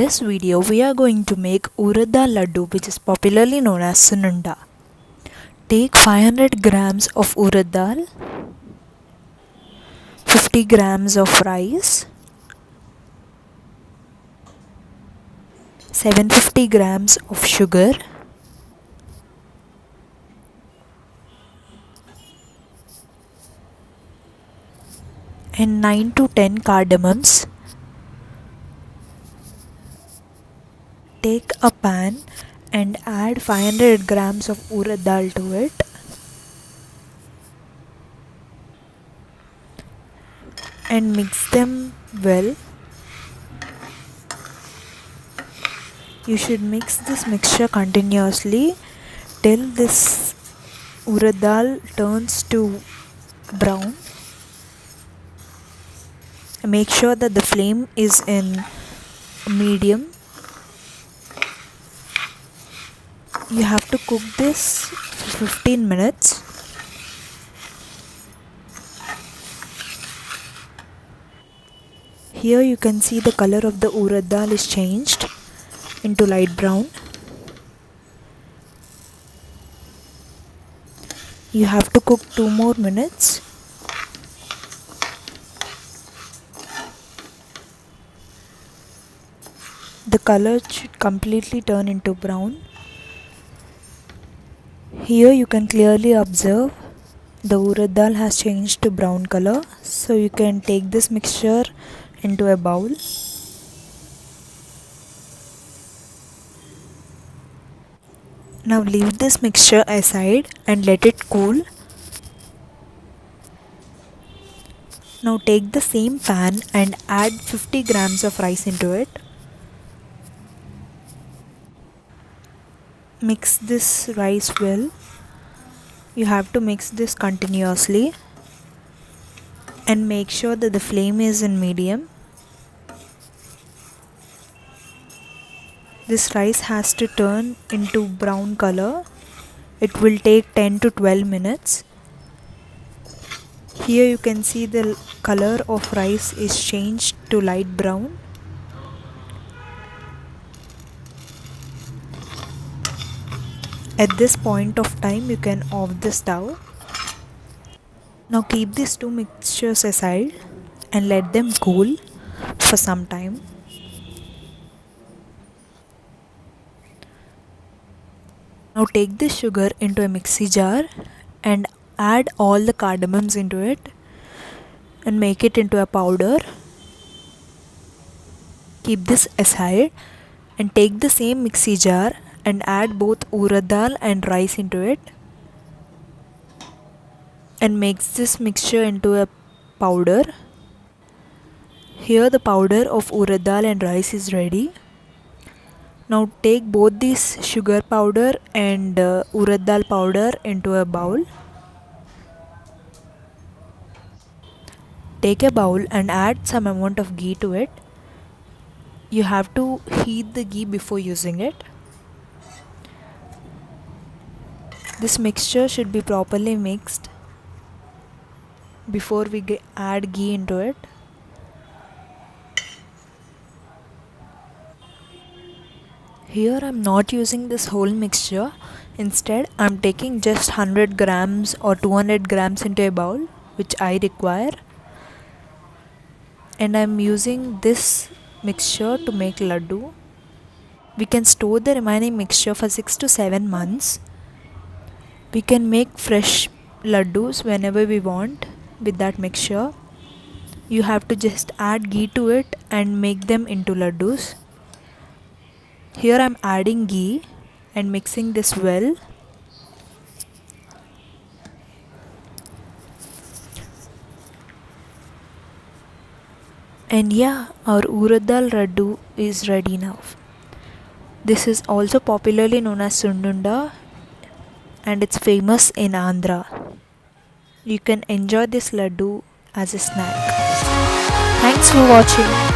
this video we are going to make URAD DAL LADOO, which is popularly known as Sunnunda. Take 500 grams of URAD dal, 50 grams of rice, 750 grams of sugar, and 9 to 10 cardamoms. Take a pan and add 500 grams of URAD dal to it. And mix them well. You should mix this mixture continuously till this URAD dal turns to brown. Make sure that the flame is in medium. You have to cook this for 15 minutes. Here you can see the color of the URAD dal is changed into light brown. You have to cook 2 more minutes. The color should completely turn into brown. Here you can clearly observe the URAD dal has changed to brown color. So you can take this mixture into a bowl. Now leave this mixture aside and let it cool. Now take the same pan and add 50 grams of rice into it. Mix this rice well. You have to mix this continuously and make sure that the flame is in medium. This rice has to turn into brown color. It will take 10 to 12 minutes. Here you can see the color of rice is changed to light brown. At this point of time you can off the stove. Now keep these two mixtures aside and let them cool for some time. Now take this sugar into a mixie jar and add all the cardamoms into it and make it into a powder. Keep this aside and take the same mixie jar and add both URAD dal and rice into it and mix this mixture into a powder. Here the powder of URAD dal and rice is ready. Now take both this sugar powder and URAD dal powder into a bowl. Take a bowl and add some amount of ghee to it. You have to heat the ghee before using it. This mixture should be properly mixed before we add ghee into it. Here I am not using this whole mixture. Instead I am taking just 100 grams or 200 grams into a bowl, which I require. And I am using this mixture to make laddu. We can store the remaining mixture for 6 to 7 months. We can make fresh laddus whenever we want with that mixture. You have to just add ghee to it and make them into laddus. Here I am adding ghee and mixing this well. And yeah, our URAD dal laddu is ready now. This is also popularly known as Sunnunda and it's famous in Andhra. You can enjoy this laddu as a snack. Thanks for watching.